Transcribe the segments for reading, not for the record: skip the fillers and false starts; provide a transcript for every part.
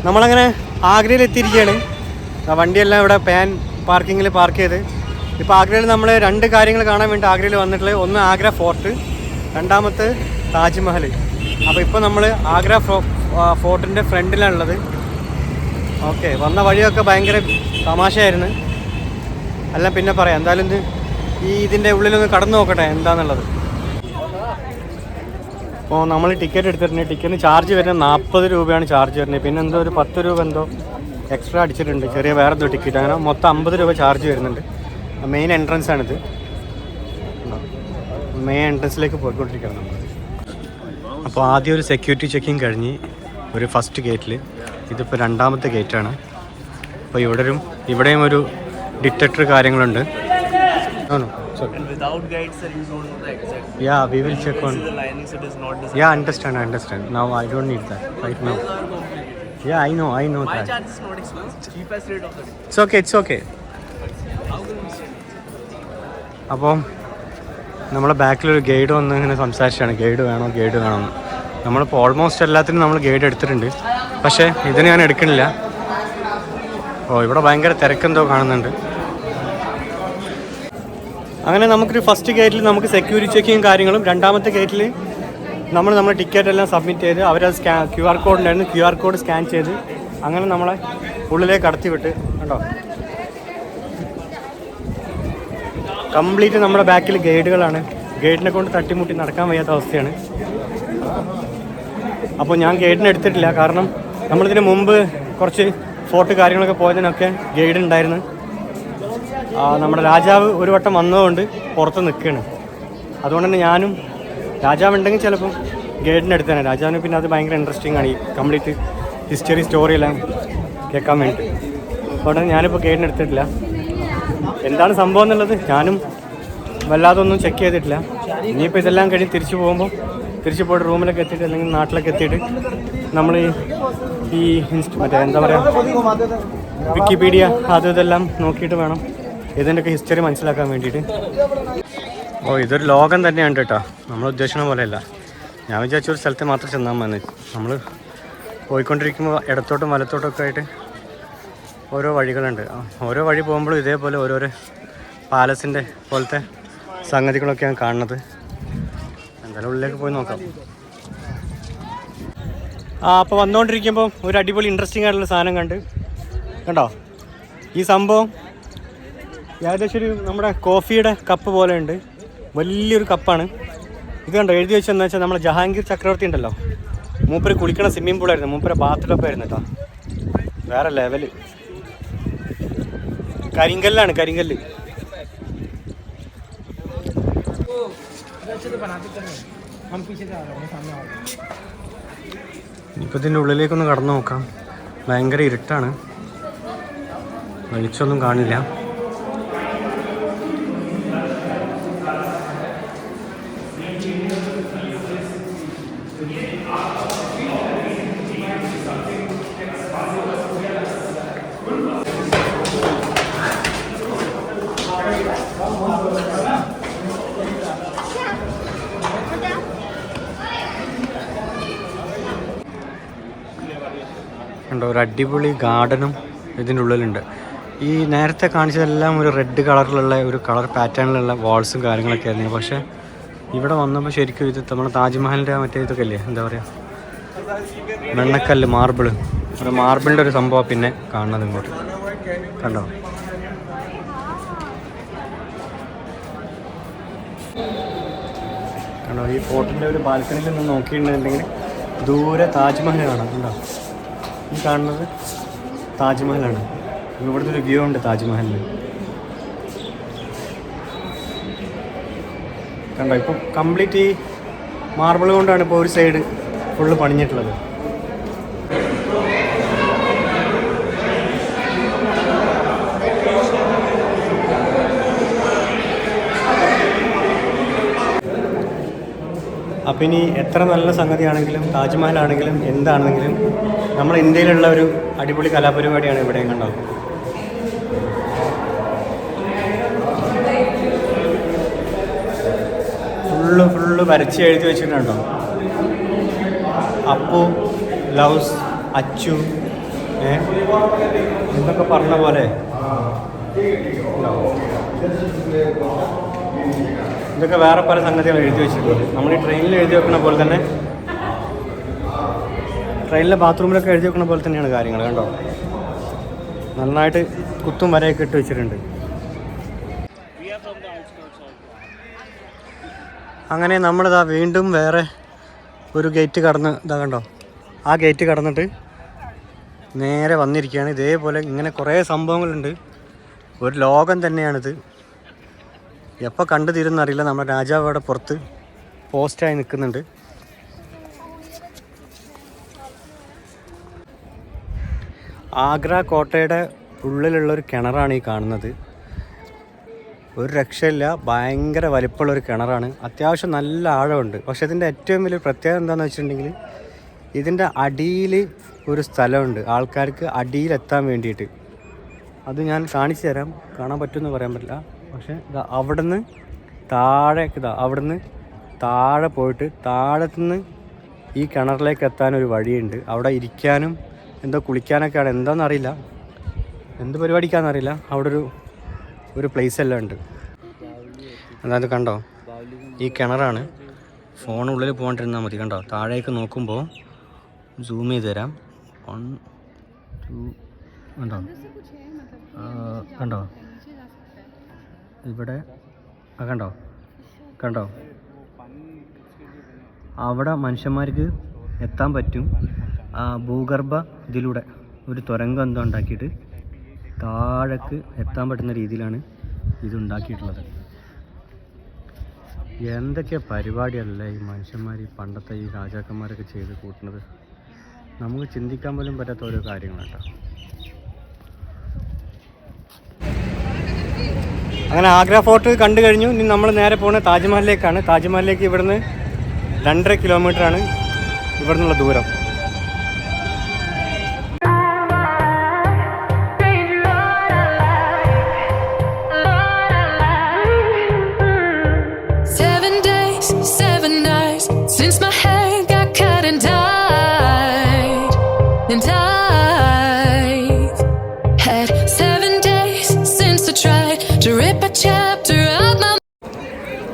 നമ്മളങ്ങനെ ആഗ്രയിൽ എത്തിയിരിക്കുകയാണ്. വണ്ടിയെല്ലാം ഇവിടെ പാർക്കിങ്ങിൽ പാർക്ക് ചെയ്ത്. ഇപ്പോൾ ആഗ്രയിൽ നമ്മൾ 2 കാര്യങ്ങൾ കാണാൻ വേണ്ടി ആഗ്രയിൽ വന്നിട്ടുള്ളത്. ഒന്ന് ആഗ്ര ഫോർട്ട്, രണ്ടാമത്തെ താജ്മഹൽ. അപ്പോൾ ഇപ്പോൾ നമ്മൾ ആഗ്ര ഫോർട്ടിൻ്റെ ഫ്രണ്ടിലാണുള്ളത്. ഓക്കെ, വന്ന വഴിയൊക്കെ ഭയങ്കര തമാശയായിരുന്നു. എല്ലാം പിന്നെ പറയാം. എന്തായാലും ഇതിൻ്റെ ഉള്ളിലൊന്ന് കടന്നു നോക്കട്ടെ എന്താണെന്നുള്ളത്. അപ്പോൾ നമ്മൾ ടിക്കറ്റ് എടുത്തിട്ടുണ്ട്. ടിക്കറ്റിന് ചാർജ് വരുന്നത് 40 രൂപയാണ് ചാർജ് വരുന്നത്. പിന്നെ എന്തോ ഒരു 10 രൂപ എന്തോ എക്സ്ട്രാ അടിച്ചിട്ടുണ്ട്, ചെറിയ വേറെ എന്തോ ടിക്കറ്റ്. അങ്ങനെ മൊത്തം 50 രൂപ ചാർജ് വരുന്നുണ്ട്. മെയിൻ എൻട്രൻസ് ആണിത്. മെയിൻ എൻട്രൻസിലേക്ക് പോയിക്കൊണ്ടിരിക്കുകയാണ് നമ്മൾ. അപ്പോൾ ആദ്യം ഒരു സെക്യൂരിറ്റി ചെക്കിങ് കഴിഞ്ഞ് ഒരു ഫസ്റ്റ് ഗേറ്റിൽ, ഇതിപ്പോൾ 2ാമത്തെ ഗേറ്റാണ്. അപ്പോൾ ഇവിടെയും ഒരു ഡിറ്റക്ടർ കാര്യങ്ങളുണ്ട്. And without guides, sir, you don't know the exact. Yeah, we will check on. The line is, it is not decided. Yeah, I understand. Now I don't need that right now. Yeah, I know My that. My charge is not expensive. Cheapest rate of the day. It's okay. അപ്പോൾ നമ്മളെ ബാക്കിലൊരു guide വന്ന് ഇങ്ങനെ സംസാരിച്ചാണ്, guide വേണം. നമ്മളിപ്പോൾ almost എല്ലാത്തിനും നമ്മൾ guide എടുത്തിട്ടുണ്ട്. പക്ഷേ ഇതിന് ഞാൻ എടുക്കണില്ല. ഇവിടെ ഭയങ്കര തിരക്കെന്തോ കാണുന്നുണ്ട്. അങ്ങനെ നമുക്കൊരു ഫസ്റ്റ് ഗേറ്റിൽ നമുക്ക് സെക്യൂരിറ്റി ചെക്കിങ് കാര്യങ്ങളും, 2ാമത്തെ ഗേറ്റിൽ നമ്മുടെ ടിക്കറ്റ് എല്ലാം സബ്മിറ്റ് ചെയ്ത് അവരത് QR കോഡ് ഉണ്ടായിരുന്നു, QR കോഡ് സ്കാൻ ചെയ്ത് അങ്ങനെ നമ്മളെ ഉള്ളിലേക്ക് കടത്തി വിട്ട്. കണ്ടോ, കംപ്ലീറ്റ് നമ്മുടെ ബാക്കിൽ ഗൈഡുകളാണ്. ഗൈഡിനെ കൊണ്ട് തട്ടിമുട്ടി നടക്കാൻ വയ്യാത്ത അവസ്ഥയാണ്. അപ്പോൾ ഞാൻ ഗൈഡിനെ എടുത്തിട്ടില്ല, കാരണം നമ്മളിതിന് മുമ്പ് കുറച്ച് ഫോർട്ട് കാര്യങ്ങളൊക്കെ പോയതിനൊക്കെ ഗൈഡ് ഉണ്ടായിരുന്നു. നമ്മുടെ രാജാവ് ഒരു വട്ടം വന്നതുകൊണ്ട് പുറത്ത് നിൽക്കുകയാണ്. അതുകൊണ്ട് തന്നെ ഞാനും, രാജാവ് ഉണ്ടെങ്കിൽ ചിലപ്പം ഗൈഡിനെ എടുത്തേനെ. രാജാവിന് പിന്നെ അത് ഭയങ്കര ഇൻട്രസ്റ്റിംഗ് ആണ്, ഈ കംപ്ലീറ്റ് ഹിസ്റ്ററി സ്റ്റോറിയെല്ലാം കേൾക്കാൻ വേണ്ടി. അതുകൊണ്ട് ഞാനിപ്പോൾ ഗൈഡിനെ എടുത്തിട്ടില്ല. എന്താണ് സംഭവം എന്നുള്ളത് ഞാനും വല്ലാതെ ഒന്നും ചെക്ക് ചെയ്തിട്ടില്ല. ഇനിയിപ്പോൾ ഇതെല്ലാം കഴിഞ്ഞ് തിരിച്ചു പോയിട്ട് റൂമിലൊക്കെ എത്തിയിട്ട് അല്ലെങ്കിൽ നാട്ടിലൊക്കെ എത്തിയിട്ട് നമ്മൾ ഈ മറ്റേ എന്താ പറയുക, വിക്കിപീഡിയ ഇതെല്ലാം നോക്കിയിട്ട് വേണം ഇതിൻ്റെയൊക്കെ ഹിസ്റ്ററി മനസ്സിലാക്കാൻ വേണ്ടിയിട്ട്. ഇതൊരു ലോകം തന്നെയാണ് കേട്ടോ, നമ്മൾ ഉദ്ദേശിക്കുന്ന പോലെയല്ല. ഞാൻ വിചാരിച്ചൊരു സ്ഥലത്ത് മാത്രം ചെന്നാൽ മതി. നമ്മൾ പോയിക്കൊണ്ടിരിക്കുമ്പോൾ ഇടത്തോട്ടും വലത്തോട്ടൊക്കെ ആയിട്ട് ഓരോ വഴികളുണ്ട്. ഓരോ വഴി പോകുമ്പോഴും ഇതേപോലെ ഓരോരോ പാലസിൻ്റെ പോലത്തെ സംഗതികളൊക്കെയാണ് കാണുന്നത്. എന്തായാലും ഉള്ളിലേക്ക് പോയി നോക്കാം. അപ്പോൾ വന്നുകൊണ്ടിരിക്കുമ്പോൾ ഒരു അടിപൊളി ഇൻട്രസ്റ്റിംഗ് ആയിട്ടുള്ള സാധനം കണ്ടോ. ഈ സംഭവം ഏകദേശം നമ്മുടെ കോഫിയുടെ കപ്പ് പോലെ ഉണ്ട്, വലിയൊരു കപ്പാണ് ഇത്. കണ്ടോ, എഴുതി വെച്ചെന്ന് വെച്ചാൽ നമ്മുടെ ജഹാംഗീർ ചക്രവർത്തി ഉണ്ടല്ലോ, മൂപ്പര് കുളിക്കണ സ്വിമ്മിംഗ് പൂളായിരുന്നു, മൂപ്പര് ബാത്ടബ് ആയിരുന്നു കേട്ടോ. വേറെ ലെവല് കരിങ്കല്ലാണ്, കരിങ്കല്ല്. ഇപ്പം ഇതിൻ്റെ ഉള്ളിലേക്കൊന്ന് കടന്നു നോക്കാം. ഭയങ്കര ഇരുട്ടാണ്, വെളിച്ചൊന്നും കാണില്ല. ഉണ്ടോ, ഒരു അടിപൊളി ഗാർഡനും ഇതിൻ്റെ ഉള്ളിലുണ്ട്. ഈ നേരത്തെ കാണിച്ചതെല്ലാം ഒരു റെഡ് കളറിലുള്ള ഒരു കളർ പാറ്റേണിലുള്ള വാൾസും കാര്യങ്ങളൊക്കെ ആയിരുന്നു. പക്ഷേ ഇവിടെ വന്നപ്പോൾ ശരിക്കും ഇത് നമ്മുടെ താജ്മഹലിൻ്റെ മറ്റേ ഇതൊക്കെ അല്ലേ, എന്താ പറയുക, വെണ്ണക്കല്ല്, മാർബിളിൻ്റെ ഒരു സംഭവം പിന്നെ കാണുന്നത് ഇങ്ങോട്ട്. കണ്ടോ, ഈ ഫോർട്ടിൻ്റെ ഒരു ബാൽക്കണിയിൽ നിന്ന് നോക്കിയിട്ടുണ്ടെങ്കിൽ ദൂരെ താജ്മഹൽ കാണാം. കണ്ടോ, ഈ കാണുന്നത് താജ്മഹലാണ്. ഇവിടുത്തെ ഒരു വ്യൂ ഉണ്ട് താജ്മഹലിൽ. കണ്ടോ, ഇപ്പം കംപ്ലീറ്റ് ഈ മാർബിൾ കൊണ്ടാണ് ഇപ്പോൾ ഒരു സൈഡ് ഫുള്ള് പണിഞ്ഞിട്ടുള്ളത്. അപ്പം ഇനി എത്ര നല്ല സംഗതിയാണെങ്കിലും, താജ്മഹലാണെങ്കിലും എന്താണെങ്കിലും, നമ്മുടെ ഇന്ത്യയിലുള്ള ഒരു അടിപൊളി കലാപരിപാടിയാണ് ഇവിടെയും. കണ്ടോ, ഫുള്ള് വരച്ച് എഴുതി വെച്ചിട്ടുണ്ടോ. അപ്പു ലവ്സ് അച്ചു എന്തൊക്കെ പറഞ്ഞ പോലെ ഇതൊക്കെ വേറെ പല സംഗതികൾ എഴുതി വെച്ചിട്ടുണ്ട്. നമ്മൾ ഈ ട്രെയിനിൽ എഴുതി വെക്കുന്ന പോലെ തന്നെ, ട്രെയിനിലെ ബാത്റൂമിലൊക്കെ എഴുതി വെക്കുന്ന പോലെ തന്നെയാണ് കാര്യങ്ങൾ. കണ്ടോ, നന്നായിട്ട് കുത്തും വരയൊക്കെ ഇട്ട് വെച്ചിട്ടുണ്ട്. അങ്ങനെ നമ്മളിതാ വീണ്ടും വേറെ ഒരു ഗേറ്റ് കടന്ന്, ഇതാ കണ്ടോ, ആ ഗേറ്റ് കടന്നിട്ട് നേരെ വന്നിരിക്കുകയാണ്. ഇതേപോലെ ഇങ്ങനെ കുറേ സംഭവങ്ങളുണ്ട്. ഒരു ലോകം തന്നെയാണിത്. എപ്പോൾ കണ്ടു തീരുന്നറിയില്ല. നമ്മുടെ രാജാവ് അവിടെ പുറത്ത് പോസ്റ്റായി നിൽക്കുന്നുണ്ട്. ആഗ്ര കോട്ടയുടെ ഉള്ളിലുള്ളൊരു കിണറാണ് ഈ കാണുന്നത്. ഒരു രക്ഷയില്ല, ഭയങ്കര വലിപ്പമുള്ളൊരു കിണറാണ്. അത്യാവശ്യം നല്ല ആഴമുണ്ട്. പക്ഷേ ഇതിൻ്റെ ഏറ്റവും വലിയ പ്രത്യേകത എന്താണെന്ന് വെച്ചിട്ടുണ്ടെങ്കിൽ ഇതിൻ്റെ അടിയിൽ ഒരു സ്ഥലമുണ്ട് ആൾക്കാർക്ക് അടിയിലെത്താൻ വേണ്ടിയിട്ട്. അത് ഞാൻ കാണിച്ചു തരാം. കാണാൻ പറ്റുമെന്ന് പറയാൻ പറ്റില്ല. പക്ഷേ ഇതാ അവിടുന്ന് താഴെ പോയിട്ട് താഴത്തുനിന്ന് ഈ കിണറിലേക്ക് എത്താനൊരു വഴിയുണ്ട്. അവിടെ ഇരിക്കാനും എന്തോ കുളിക്കാനൊക്കെയാണ്, എന്താണെന്നറിയില്ല, എന്ത് പരിപാടിക്കാണെന്നറിയില്ല. അവിടെ ഒരു പ്ലേസ് എല്ലാം ഉണ്ട്. അതായത് കണ്ടോ, ഈ കിണറാണ്. ഫോണുള്ളിൽ പോകാണ്ടിരുന്നാൽ മതി. കണ്ടോ, താഴേക്ക് നോക്കുമ്പോൾ സൂം ചെയ്ത് തരാം. 1 2 കണ്ടോ ഇവിടെ കണ്ടോ അവിടെ മനുഷ്യന്മാർക്ക് എത്താൻ പറ്റും. ഭൂഗർഭ ഇതിലൂടെ ഒരു തുരങ്കം എന്തോ ഉണ്ടാക്കിയിട്ട് താഴേക്ക് എത്താൻ പറ്റുന്ന രീതിയിലാണ് ഇതുണ്ടാക്കിയിട്ടുള്ളത്. എന്തൊക്കെ പരിപാടിയല്ലേ ഈ മനുഷ്യന്മാർ, ഈ പണ്ടത്തെ ഈ രാജാക്കന്മാരൊക്കെ ചെയ്ത് കൂട്ടുന്നത്. നമുക്ക് ചിന്തിക്കാൻ പോലും പറ്റാത്ത ഓരോ കാര്യങ്ങളാട്ടോ. അങ്ങനെ ആഗ്ര ഫോർട്ട് കണ്ടു കഴിഞ്ഞു. ഇനി നമ്മൾ നേരെ പോകുന്നത് താജ്മഹലിലേക്കാണ്. താജ്മഹലിലേക്ക് ഇവിടുന്ന് 2.5 കിലോമീറ്ററാണ് ഇവിടുന്നുള്ള ദൂരം.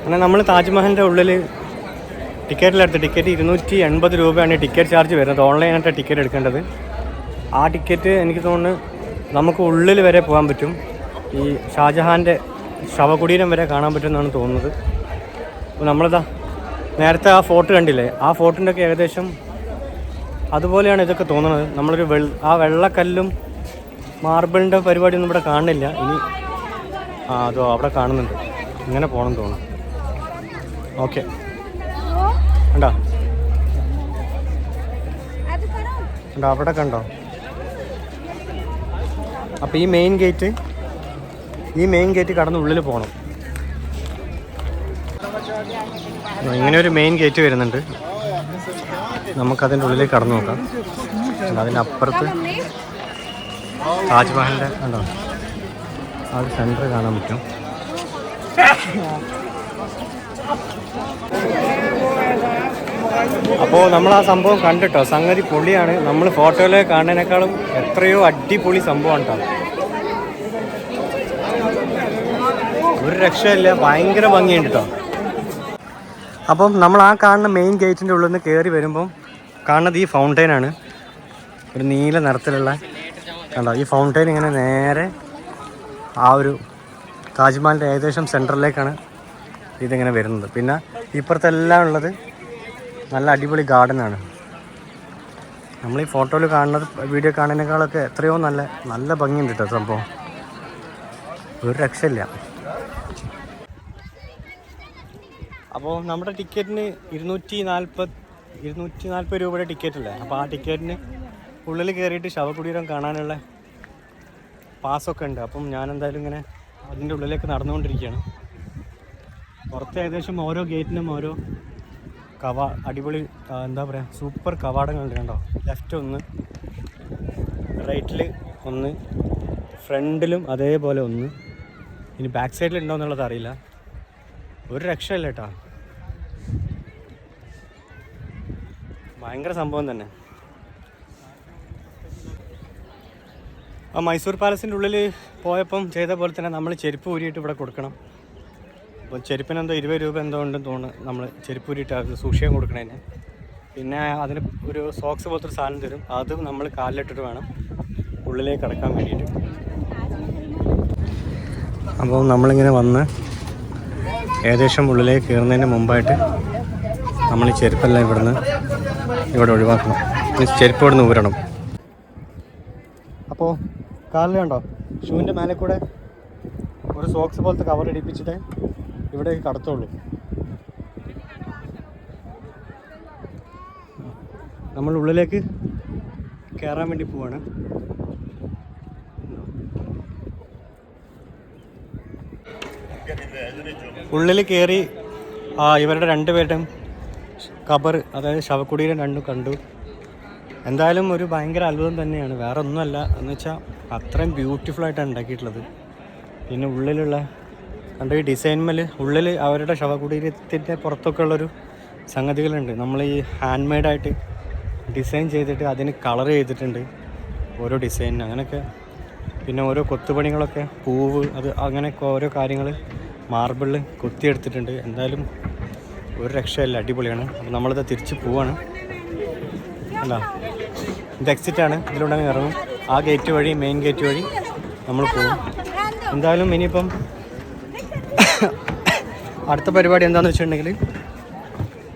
അങ്ങനെ നമ്മൾ താജ്മഹലിൻ്റെ ഉള്ളിൽ ടിക്കറ്റിലെടുത്ത് ടിക്കറ്റ് 280 രൂപയാണ് ടിക്കറ്റ് ചാർജ് വരുന്നത്. ഓൺലൈനായിട്ട് ടിക്കറ്റ് എടുക്കേണ്ടത്. ആ ടിക്കറ്റ് എനിക്ക് തോന്നുന്നു നമുക്ക് ഉള്ളിൽ വരെ പോകാൻ പറ്റും. ഈ ഷാജഹാൻ്റെ ശവകുടീരം വരെ കാണാൻ പറ്റുമെന്നാണ് തോന്നുന്നത്. അപ്പോൾ നമ്മളിതാ നേരത്തെ ആ ഫോർട്ട് കണ്ടില്ലേ, ആ ഫോർട്ടിൻ്റെ ഒക്കെ ഏകദേശം അതുപോലെയാണ് ഇതൊക്കെ തോന്നുന്നത്. നമ്മളൊരു ആ വെള്ളക്കല്ലും മാർബിളിൻ്റെ പരിപാടിയൊന്നും ഇവിടെ കാണുന്നില്ല. ഇനി അതോ അവിടെ കാണുന്നുണ്ട്. ഇങ്ങനെ പോകണം തോന്നുന്നു. ഓക്കെ, കണ്ടോ അവിടെ കണ്ടോ. അപ്പോൾ ഈ മെയിൻ ഗേറ്റ് കടന്ന് ഉള്ളിൽ പോകണം. ഇങ്ങനെ ഒരു മെയിൻ ഗേറ്റ് വരുന്നുണ്ട്. നമുക്കതിൻ്റെ ഉള്ളിലേക്ക് കടന്നു നോക്കാം. അതിൻ്റെ അപ്പുറത്ത് താജ്മഹലിൻ്റെ കണ്ടോ ആ ഒരു സെൻറ്റർ കാണാൻ പറ്റും. അപ്പോൾ നമ്മൾ ആ സംഭവം കണ്ടിട്ടോ, സംഗതി പൊളിയാണ്. നമ്മൾ ഫോട്ടോയിൽ കാണുന്നതിനേക്കാളും എത്രയോ അടിപൊളി സംഭവമാണ് കേട്ടോ. ഒരു രക്ഷയില്ല, ഭയങ്കര ഭംഗിയുണ്ട് കേട്ടോ. അപ്പം നമ്മൾ ആ കാണുന്ന മെയിൻ ഗേറ്റിൻ്റെ ഉള്ളിൽ നിന്ന് കയറി വരുമ്പം കാണുന്നത് ഈ ഫൗണ്ടെയിനാണ്. ഒരു നീല നിറത്തിലുള്ള കണ്ടോ, ഈ ഫൗണ്ടെയിൻ ഇങ്ങനെ നേരെ ആ ഒരു താജ്മഹലിൻ്റെ ഏകദേശം സെൻറ്ററിലേക്കാണ് ഇതിങ്ങനെ വരുന്നത്. പിന്നെ ഇപ്പുറത്തെല്ലാം ഉള്ളത് നല്ല അടിപൊളി ഗാർഡനാണ്. നമ്മൾ ഈ ഫോട്ടോയിൽ കാണുന്നത് വീഡിയോ കാണുന്നതിനേക്കാളൊക്കെ എത്രയോ നല്ല ഭംഗിയുണ്ട് കേട്ടോ സംഭവം. ഒരു രക്ഷയില്ല. അപ്പോൾ നമ്മുടെ ടിക്കറ്റിന് 240 രൂപയുടെ ടിക്കറ്റല്ലേ. അപ്പോൾ ആ ടിക്കറ്റിന് ഉള്ളിൽ കയറിയിട്ട് ശവകുടീരം കാണാനുള്ള പാസ്സൊക്കെ ഉണ്ട്. അപ്പം ഞാനെന്തായാലും ഇങ്ങനെ അതിൻ്റെ ഉള്ളിലേക്ക് നടന്നുകൊണ്ടിരിക്കുകയാണ്. പുറത്ത് ഏകദേശം ഓരോ ഗേറ്റിനും ഓരോ അടിപൊളി എന്താ പറയുക, സൂപ്പർ കവാടങ്ങളുണ്ട്. കണ്ടോ, ലെഫ്റ്റ് ഒന്ന്, റൈറ്റിൽ ഒന്ന്, ഫ്രണ്ടിലും അതേപോലെ ഒന്ന്. ഇനി ബാക്ക് സൈഡിൽ ഉണ്ടോ എന്നുള്ളത് അറിയില്ല. ഒരു രക്ഷയില്ല കേട്ടോ, ഭയങ്കര സംഭവം തന്നെ. ആ മൈസൂർ പാലസിൻ്റെ ഉള്ളിൽ പോയപ്പം ചെയ്ത പോലെ തന്നെ നമ്മൾ ചെരുപ്പ് ഊരിയിട്ട് ഇവിടെ കൊടുക്കണം. അപ്പോൾ ചെരുപ്പിനെന്തോ 20 രൂപ എന്തോ ഉണ്ടെന്ന് തോന്നുന്നു. നമ്മൾ ചെരുപ്പ് ഊരിയിട്ട് സൂക്ഷിക്കാൻ കൊടുക്കണതിന്. പിന്നെ അതിന് ഒരു സോക്സ് പോലത്തെ ഒരു സാധനം തരും. അതും നമ്മൾ കാലിലിട്ടിട്ട് വേണം ഉള്ളിലേക്ക് കടക്കാൻ വേണ്ടിയിട്ട്. അപ്പോൾ നമ്മളിങ്ങനെ വന്ന് ഏകദേശം ഉള്ളിലേക്ക് കയറുന്നതിന് മുമ്പായിട്ട് നമ്മൾ ഈ ചെരുപ്പെല്ലാം ഇവിടെ ഒഴിവാക്കണം. മീൻസ് ചെരുപ്പ് ഇവിടെ നിന്ന് ഊരണം. അപ്പോൾ കാലിൽ കണ്ടോ ഷൂവിൻ്റെ മേലെ കൂടെ ഒരു സോക്സ് പോലത്തെ കവർ ഇടിപ്പിച്ചിട്ട് ഇവിടേക്ക് കടത്തുള്ളൂ. നമ്മൾ ഉള്ളിലേക്ക് കയറാൻ വേണ്ടി പോവാണ്. ഉള്ളിൽ കയറി ഇവരുടെ 2 പേരുടെയും ഖബർ, അതായത് ശവക്കുടീരം രണ്ടും കണ്ടു. എന്തായാലും ഒരു ഭയങ്കര അത്ഭുതം തന്നെയാണ്. വേറെ ഒന്നുമല്ല എന്ന് വെച്ചാൽ അത്രയും ബ്യൂട്ടിഫുള്ളായിട്ടാണ് ഉണ്ടാക്കിയിട്ടുള്ളത്. പിന്നെ ഉള്ളിലുള്ള കണ്ട ഈ ഡിസൈൻമേൽ ഉള്ളിൽ അവരുടെ ശവകുടീരത്തിൻ്റെ പുറത്തൊക്കെ ഉള്ളൊരു സംഗതികളുണ്ട്. നമ്മൾ ഈ ഹാൻഡ് മെയ്ഡായിട്ട് ഡിസൈൻ ചെയ്തിട്ട് അതിന് കളർ ചെയ്തിട്ടുണ്ട് ഓരോ ഡിസൈനിന് അങ്ങനെയൊക്കെ. പിന്നെ ഓരോ കൊത്തുപണികളൊക്കെ പൂവ് അത് അങ്ങനെയൊക്കെ ഓരോ കാര്യങ്ങൾ മാർബിളിൽ കൊത്തിയെടുത്തിട്ടുണ്ട്. എന്തായാലും ഒരു രക്ഷയല്ല, അടിപൊളിയാണ്. അപ്പോൾ നമ്മളിത് തിരിച്ച് പോവാണ്. അല്ല ഇത് എക്സിറ്റാണ്, ഇതിലൂടെ ഇറങ്ങും. ആ ഗേറ്റ് വഴി, മെയിൻ ഗേറ്റ് വഴി നമ്മൾ പോകും. എന്തായാലും ഇനിയിപ്പം അടുത്ത പരിപാടി എന്താണെന്ന് വെച്ചിട്ടുണ്ടെങ്കിൽ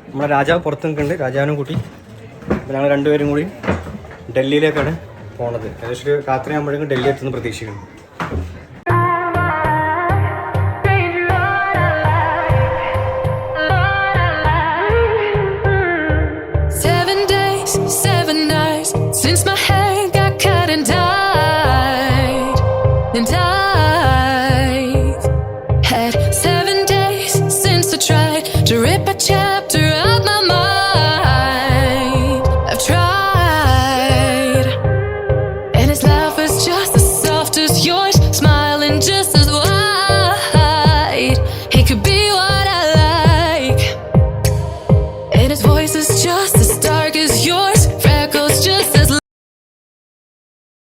നമ്മളെ രാജാവ് പുറത്ത് നിൽക്കുന്നുണ്ട്. രാജാവിനും കൂട്ടി അപ്പോൾ ഞങ്ങൾ 2 പേരും കൂടി ഡൽഹിയിലേക്കാണ് പോണത്. ഏകദേശം ഒരു രാത്രിയാകുമ്പോഴേക്കും ഡൽഹി എത്തുന്ന പ്രതീക്ഷിക്കുന്നു. Since my hair got cut and dyed, and I've had 7 days since I tried to rip a check